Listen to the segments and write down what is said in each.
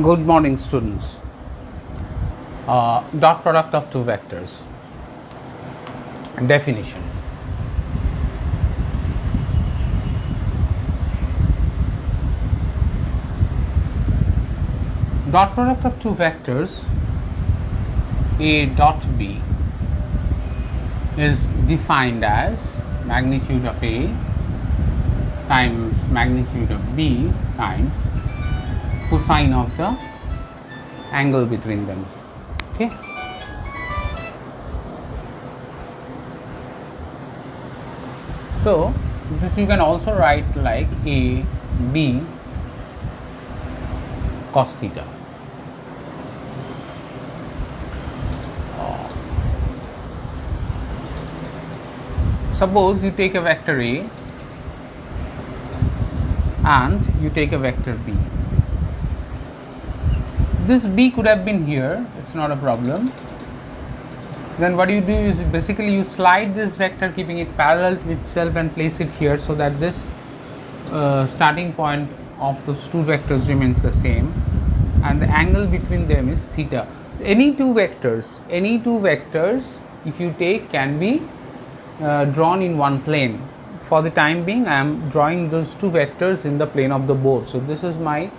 Good morning, students. Dot product of two vectors. Definition. Dot product of two vectors A dot B is defined as magnitude of A times magnitude of B times cosine of the angle between them. Okay. So this you can also write like A B cos theta. Suppose you take a vector A and you take a vector B. This B could have been here, it's not a problem. Then what you do is basically you slide this vector keeping it parallel to itself and place it here so that this starting point of those two vectors remains the same and the angle between them is theta. Any two vectors if you take can be drawn in one plane. For the time being I am drawing those two vectors in the plane of the board. So this is my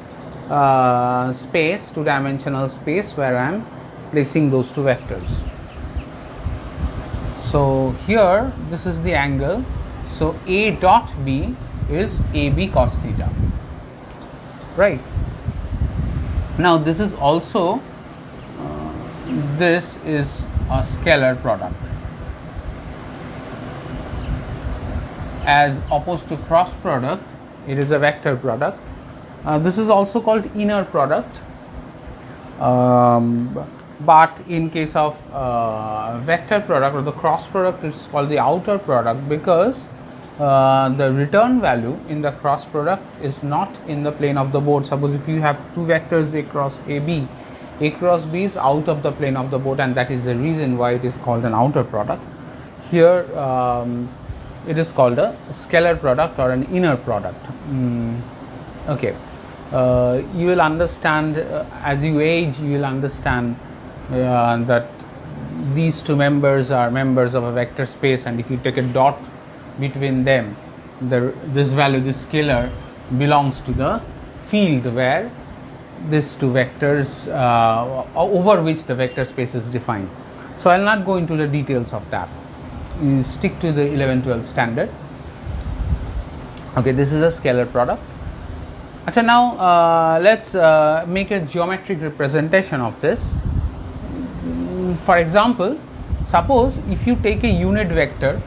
space, two-dimensional space where I am placing those two vectors. So here this is the angle. So A dot B is AB cos theta, right? Now this is also this is a scalar product as opposed to cross product. It is a vector product. This is also called inner product, but in case of vector product or the cross product, it's called the outer product because the return value in the cross product is not in the plane of the board. Suppose if you have two vectors A cross B is out of the plane of the board, and that is the reason why it is called an outer product. Here it is called a scalar product or an inner product. Okay. You will understand as you age, you will understand that these two members are members of a vector space, and if you take a dot between them, this value, this scalar, belongs to the field where these two vectors over which the vector space is defined. So I will not go into the details of that. You stick to the 11-12 standard. Okay, this is a scalar product. So now let's make a geometric representation of this. For example, suppose if you take a unit vector,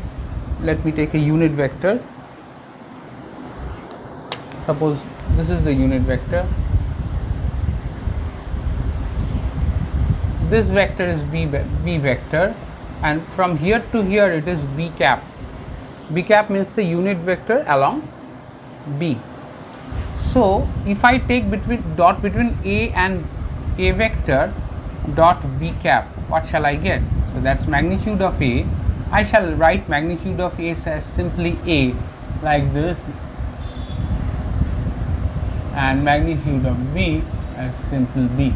let me take a unit vector. Suppose this is the unit vector. This vector is B vector, and from here to here it is B cap. B cap means the unit vector along B. So if I take dot between A and A vector dot B cap, what shall I get? So that's magnitude of A. I shall write magnitude of A as simply A like this, and magnitude of B as simple B.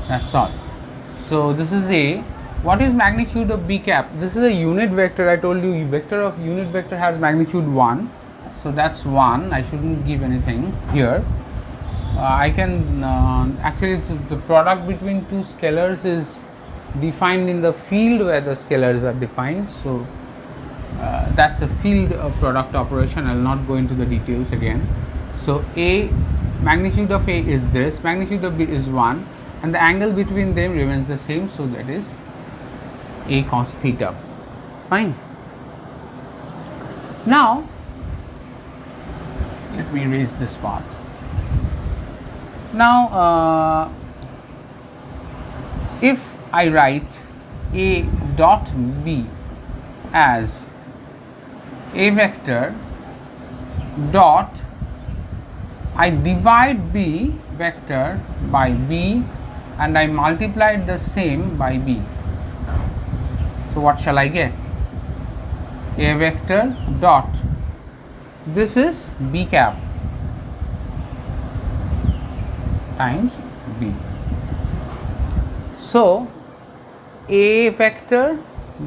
That's all. So this is A. What is magnitude of B cap? This is a unit vector. I told you vector of unit vector has magnitude 1. So that's 1. I shouldn't give anything here. I can actually the product between two scalars is defined in the field where the scalars are defined. So that's a field product operation. I will not go into the details again. So A, magnitude of A is this, magnitude of B is 1, and the angle between them remains the same. So that is A cos theta. Fine. Now let me erase this part. Now if I write A dot B as A vector dot, I divide B vector by B and I multiplied the same by B. So what shall I get? A vector dot, this is B cap times B. So A vector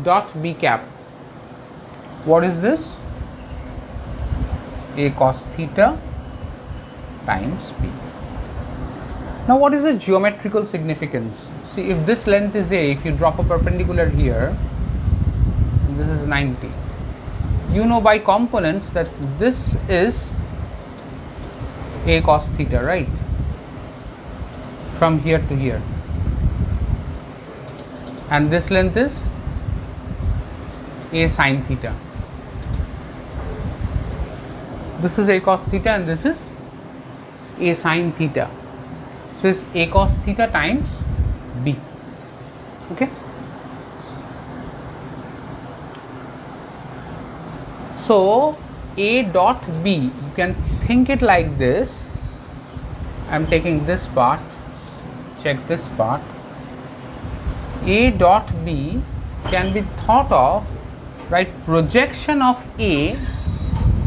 dot B cap, what is this? A cos theta times B. Now what is the geometrical significance? See, if this length is A, if you drop a perpendicular here, this is 90. You know by components that this is A cos theta, right? From here to here. And this length is A sin theta. This is A cos theta and this is A sin theta. So it's A cos theta times B. Okay. So A dot B, you can think it like this. I am taking this part, check this part. A dot B can be thought of, right, projection of A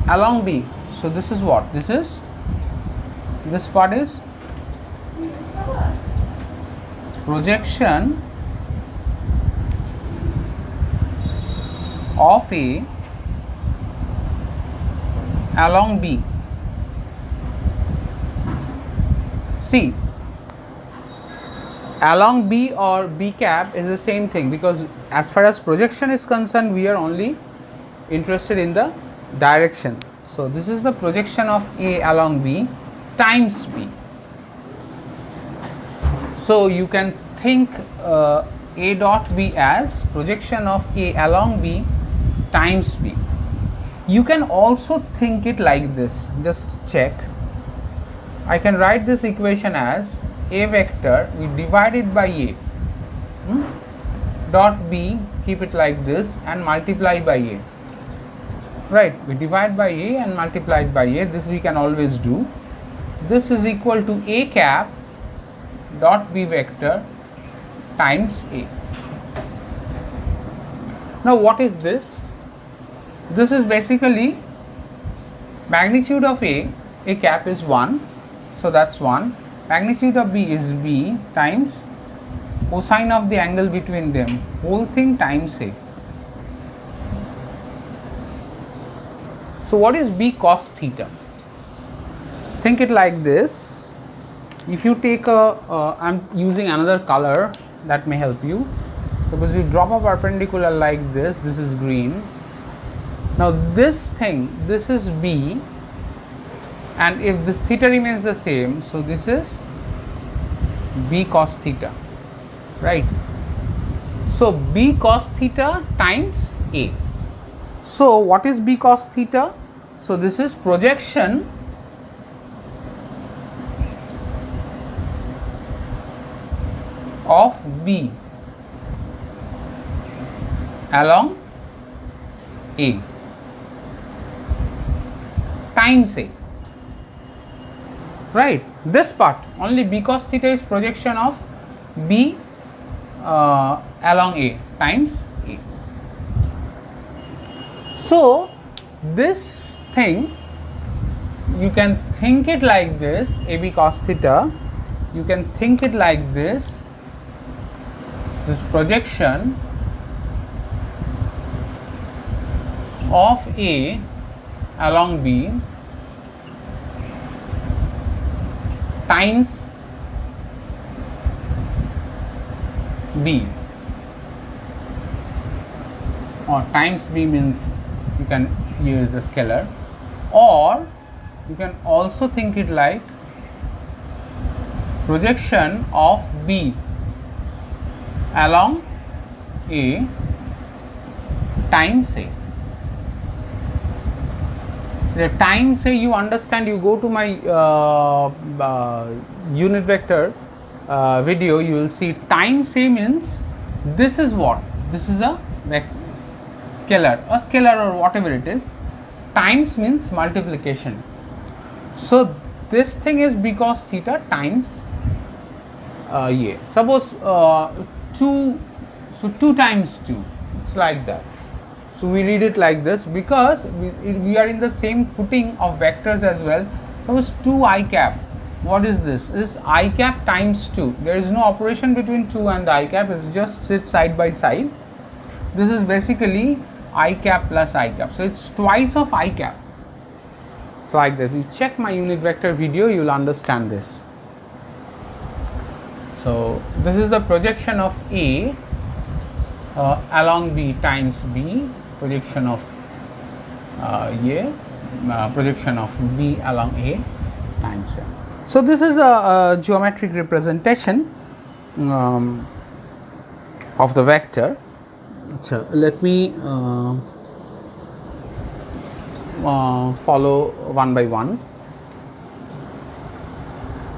along B. So this is what? This part is projection of A along B. See, along B or B cap is the same thing, because as far as projection is concerned, we are only interested in the direction. So this is the projection of A along B times B. So you can think A dot B as projection of A along B times B. You can also think it like this, just check. I can write this equation as A vector, we divide it by A, dot B, keep it like this and multiply by A. Right, we divide by A and multiply by A, this we can always do. This is equal to A cap dot B vector times A. Now what is this? This is basically magnitude of A cap is 1, so that's 1. Magnitude of B is B times cosine of the angle between them, whole thing times A. So what is B cos theta? Think it like this. If you take I'm using another color that may help you. Suppose you drop a perpendicular like this is green. Now this thing, this is B, and if this theta remains the same, so this is B cos theta, right? So B cos theta times A. So what is B cos theta? So this is projection of B along A times A, right? This part only B cos theta is projection of B along A times A. So this thing you can think it like this, AB cos theta, you can think it like this. This is projection of A along B times B, or times B means you can use a scalar, or you can also think it like projection of B along A times A. The times A, you understand, you go to my unit vector video, you will see times A means this is what? This is a scalar or whatever it is. Times means multiplication. So this thing is B cos theta times A. Suppose 2, so 2 times 2, it's like that. So we read it like this because we are in the same footing of vectors as well. Suppose 2 I cap, what is this? This is I cap times 2. There is no operation between 2 and the I cap, it just sits side by side. This is basically I cap plus I cap. So it's twice of I cap. So like this. You check my unit vector video, you will understand this. So this is the projection of A along B times B, projection of projection of B along A times A. So this is a geometric representation of the vector. So let me follow one by one.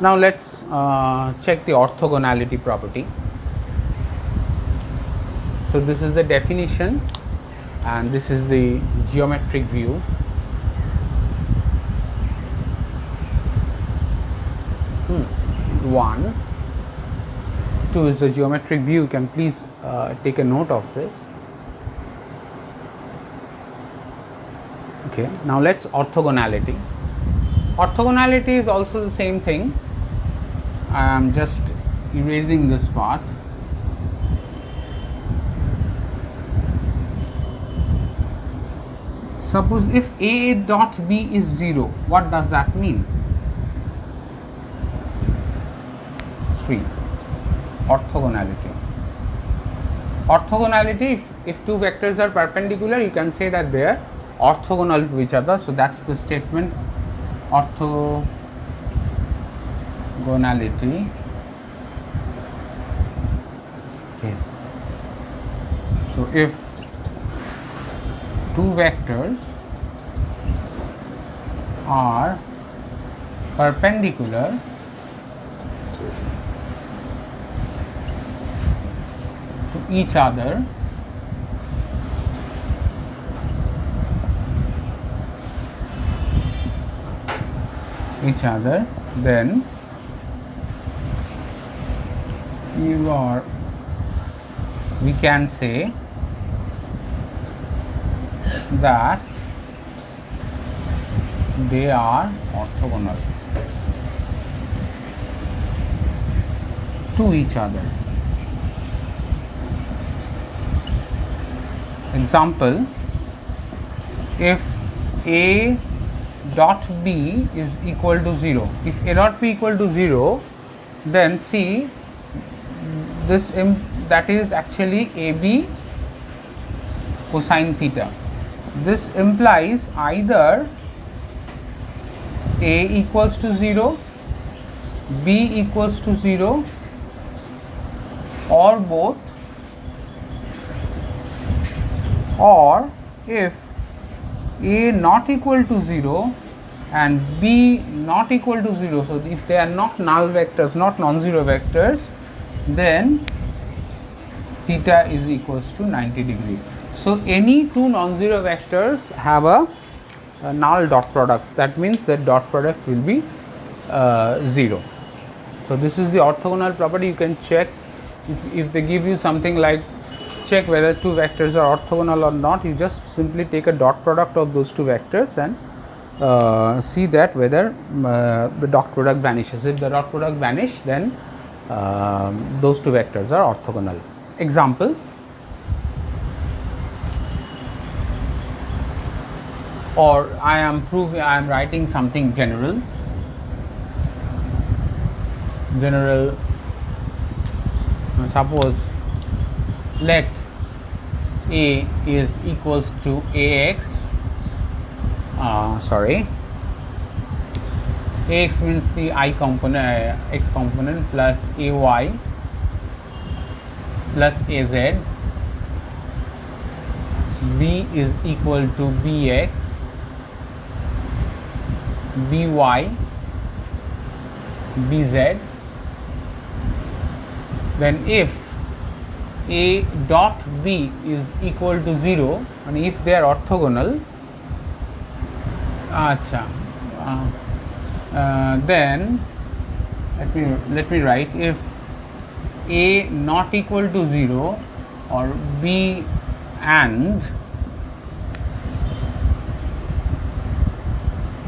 Now let's check the orthogonality property. So this is the definition and this is the geometric view. One, 2 is the geometric view. You can please take a note of this. Okay, now let's orthogonality. Orthogonality is also the same thing. I am just erasing this part. Suppose if A dot B is 0, what does that mean? 3. Orthogonality. Orthogonality, if two vectors are perpendicular, you can say that they are orthogonal to each other. So that's the statement, orthogonality. Okay. So if two vectors are perpendicular to each other, then we can say that they are orthogonal to each other. Example, if A dot B is equal to 0, if A dot B equal to 0, then see this that is actually AB cosine theta. This implies either A equals to 0, B equals to 0, or both, or if A not equal to 0 and B not equal to 0, so if they are not null vectors, not non-zero vectors, then theta is equals to 90 degree. So any two non-zero vectors have a null dot product. That means that dot product will be 0. So this is the orthogonal property. You can check if they give you something like check whether two vectors are orthogonal or not. You just simply take a dot product of those two vectors and see that whether the dot product vanishes. If the dot product vanish, then those two vectors are orthogonal. Example, or I am writing something general. Suppose let A is equals to AX, AX means the I component, X component plus AY plus AZ, B is equal to BX, BY, BZ, then if A dot B is equal to 0 and if they are orthogonal, then let me write, if A not equal to 0 or B and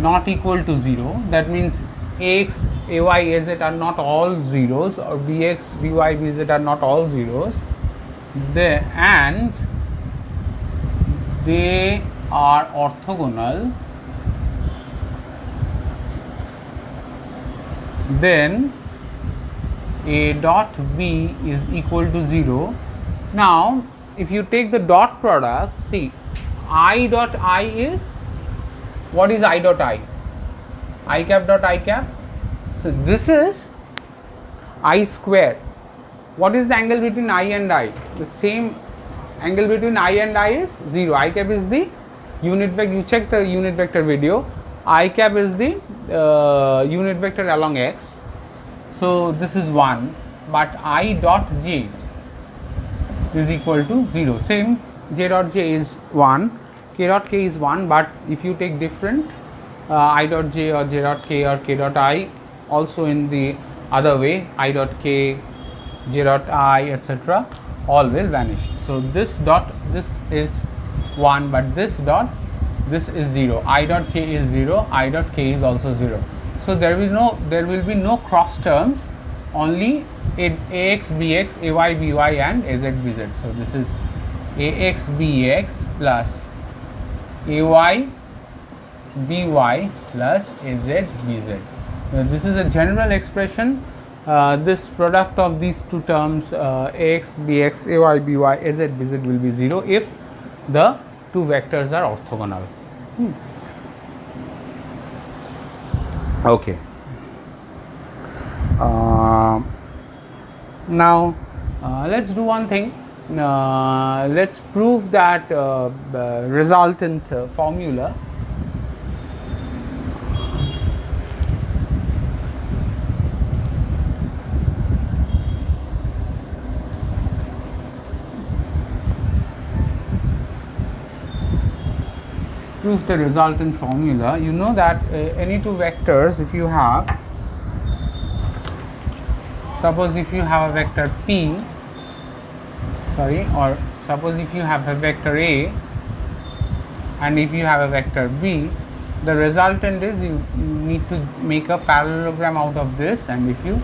not equal to 0, that means ax, ay, az are not all zeros, or bx, by, bz are not all zeros, and they are orthogonal, then a dot b is equal to 0. Now, if you take the dot product, see, I dot I is, what is I dot I? I cap dot I cap. So, this is I square. What is the angle between I and I? The same angle between I and I is 0. I cap is the unit vector. You check the unit vector video. I cap is the unit vector along x. So, this is 1, but I dot j is equal to 0. Same, j dot j is 1, k dot k is 1, but if you take different I dot j or j dot k or k dot I, also in the other way, I dot k, j dot I, etc., all will vanish. So, this dot, this is 1, but this dot, this is 0. I dot j is 0, I dot k is also 0. So, there will be no cross terms, only ax, bx, ay, by and az, bz. So, this is ax, bx plus ay, by plus az, bz. This is a general expression. This product of these two terms ax, bx, ay, by, az, bz will be 0 if the two vectors are orthogonal. Okay. Now, let's do one thing. Let's prove that resultant formula. Prove the resultant formula. You know that any two vectors, if you have, suppose if you have a vector p, or suppose if you have a vector a and if you have a vector b, the resultant is you need to make a parallelogram out of this, and if you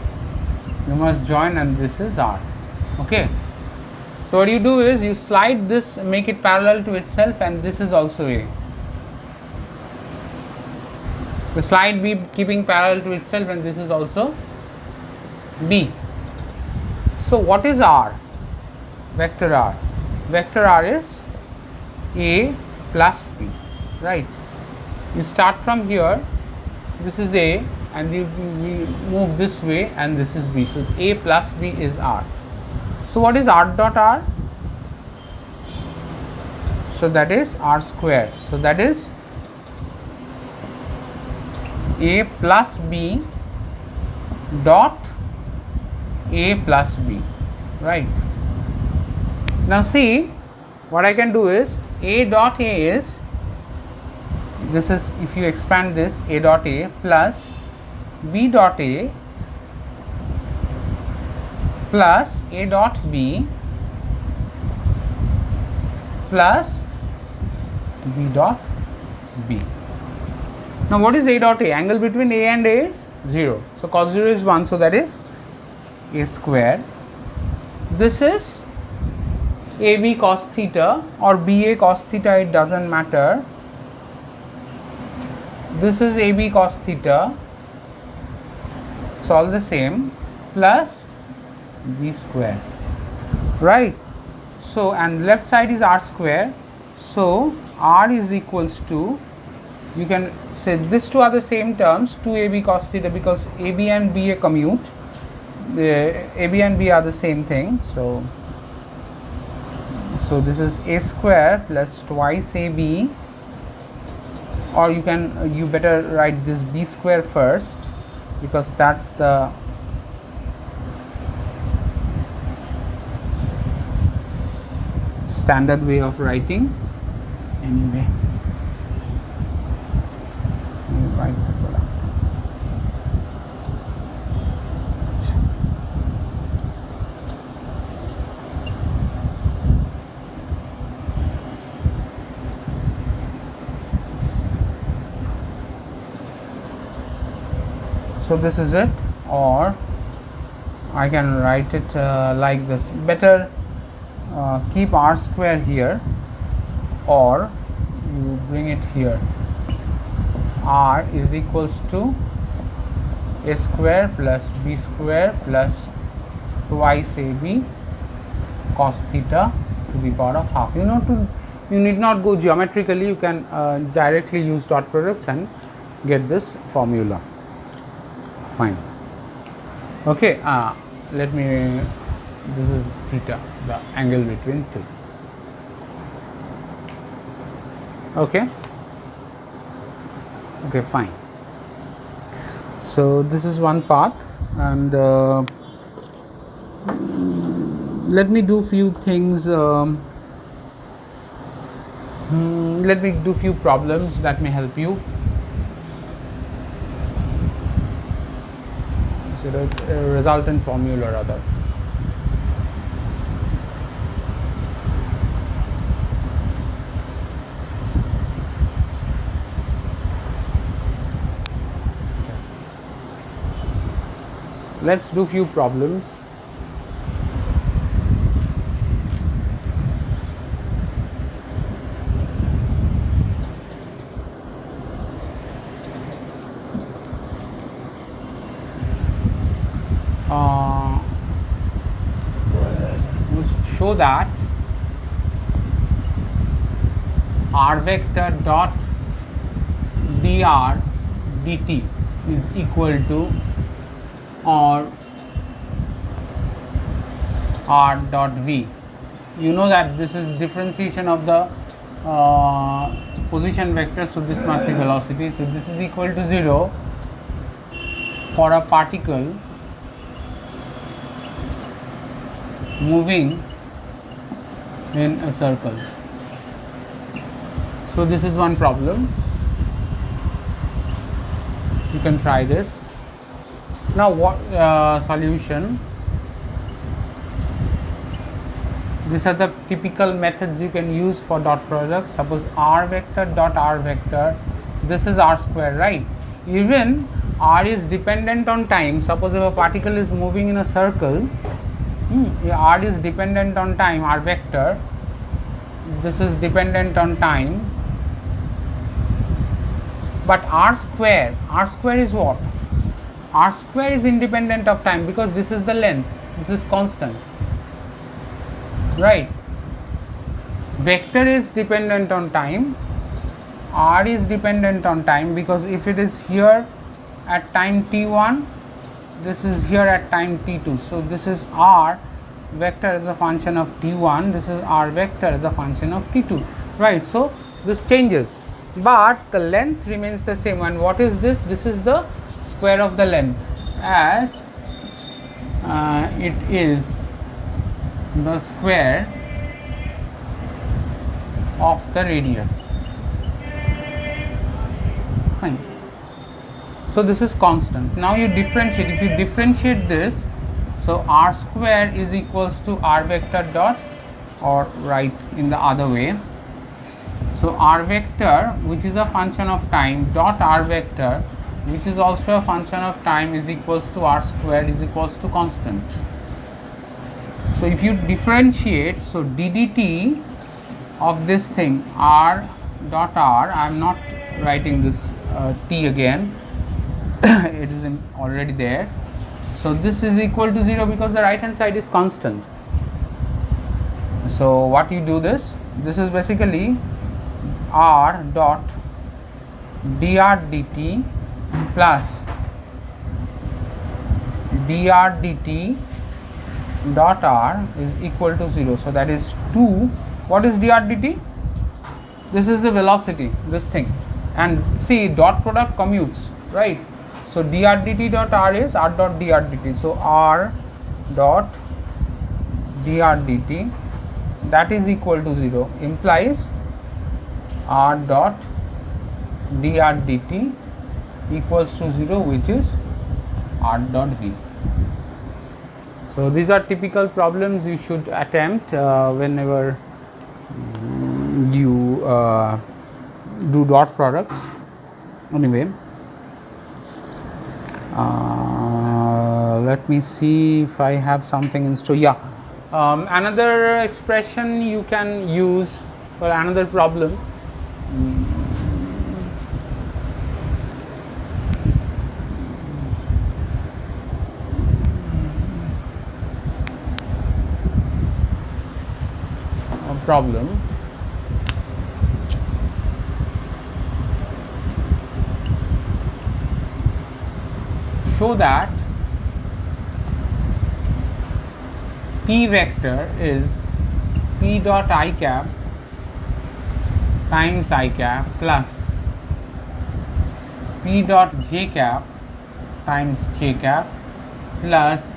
must join, and this is R. Okay. So, what you do is you slide this, make it parallel to itself, and this is also A. The slide B keeping parallel to itself, and this is also B. So, what is R? Vector R. Vector R is A plus B, right? You start from here, this is A, and you move this way, and this is B. So, A plus B is R. So, what is R dot R? So, that is R square. So, that is A plus B dot A plus B, right? Now, see, what I can do is A dot A is, this is, if you expand this, A dot A plus B dot A plus A dot B plus B dot B. Now, what is A dot A? Angle between A and A is 0. So, cos 0 is 1. So, that is A square. This is AB cos theta or BA cos theta, it does not matter. This is AB cos theta, it's all the same, plus B square, right. So, and left side is R square. So, R is equals to, you can say these two are the same terms, 2AB cos theta, because AB and BA commute, AB and B are the same thing. So, this is A square plus twice AB, or you can, you better write this B square first, because that's the standard way of writing. Anyway, you write the product. So this is it, or I can write it like this. Better keep r square here, or you bring it here. R is equals to a square plus b square plus twice ab cos theta to the power of half. You need not go geometrically, you can directly use dot products and get this formula. Fine. Okay, let me, this is theta, the angle between two. Okay. Okay, fine. So this is one part, and let me do few things. Let me do few problems that may help you. So the resultant formula rather. Let's do few problems. Show that r vector dot dr dt is equal to or r dot v. You know that this is differentiation of the position vector, so this must be velocity. So this is equal to 0 for a particle moving in a circle. So this is one problem. You can try this. Now what solution? These are the typical methods you can use for dot product. Suppose r vector dot r vector, this is r square, right? Even r is dependent on time. Suppose if a particle is moving in a circle, r is dependent on time, r vector, this is dependent on time, but r square is what? R square is independent of time because this is the length, this is constant, right? Vector is dependent on time, r is dependent on time because if it is here at time t1, this is here at time t2. So this is r vector as a function of t1, this is r vector as a function of t2, right? So this changes, but the length remains the same. And what is this? This is the square of the length, as it is the square of the radius. Fine. So this is constant. Now you differentiate. If you differentiate this, so r square is equals to r vector dot, or write in the other way. So r vector, which is a function of time, dot r vector, which is also a function of time, is equals to r square is equals to constant. So if you differentiate, so ddt of this thing r dot r, I am not writing this t again, it is already there. So this is equal to 0 because the right hand side is constant. So what you do this is basically r dot dr dt plus dr dt dot r is equal to 0. So that is 2. What is dr dt? This is the velocity, this thing, and see dot product commutes, right? So dr dt dot r is r dot dr dt. So r dot dr dt, that is equal to 0, implies r dot dr dt equals to 0, which is r dot v. So these are typical problems you should attempt whenever you do dot products. Anyway, Let me see if I have something in store. Yeah, another expression you can use for another problem. Problem. Show that P vector is P dot I cap times I cap plus P dot j cap times j cap plus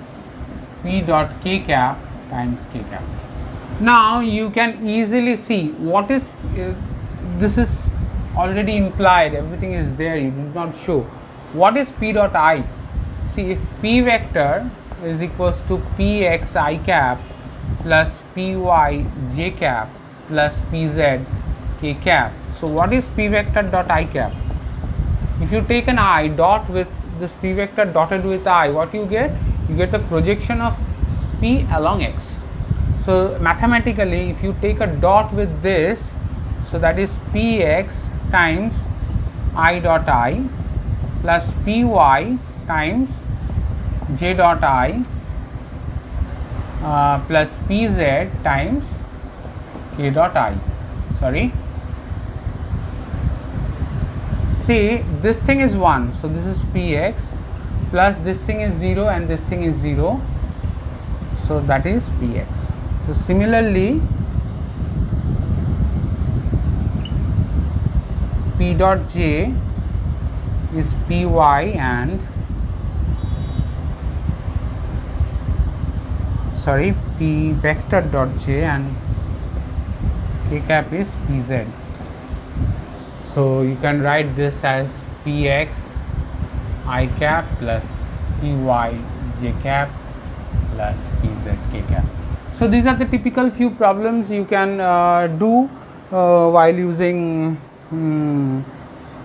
P dot k cap times k cap. Now you can easily see what is this is already implied, everything is there, you did not show. What is P dot I? See, if P vector is equals to Px I cap plus Py j cap plus Pz k cap. So what is P vector dot I cap? If you take an I dot with this P vector dotted with I, what you get? You get the projection of P along x. So mathematically, if you take a dot with this, so that is Px times I dot I plus Py times j dot I plus Pz times k dot I. Sorry. See, this thing is 1, so this is Px plus this thing is 0 and this thing is 0, so that is Px. So similarly, P dot j is Py and P vector dot j and k cap is Pz. So you can write this as Px I cap plus Py j cap plus Pz k cap. So these are the typical few problems you can do while using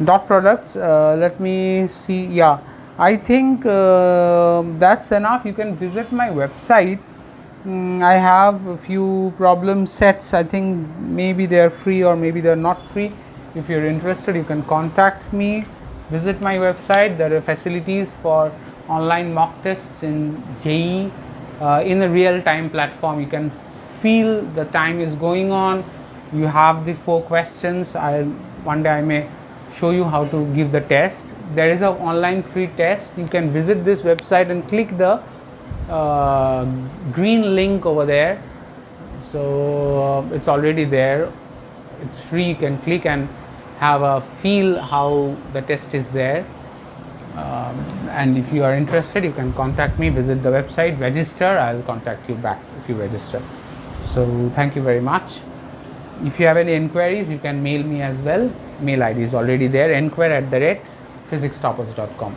dot products. Let me see. Yeah, I think that's enough. You can visit my website. I have a few problem sets. I think maybe they are free or maybe they are not free. If you are interested, you can contact me. Visit my website. There are facilities for online mock tests in JEE. In a real time platform, you can feel the time is going on. You have the 4 questions. One day I may show you how to give the test. There is an online free test. You can visit this website and click the green link over there. So it's already there. It's free. You can click and have a feel how the test is there. And if you are interested, you can contact me, visit the website, register. I'll contact you back if you register. So thank you very much. If you have any inquiries, you can mail me as well. Mail ID is already there, enquire@physicstoppers.com.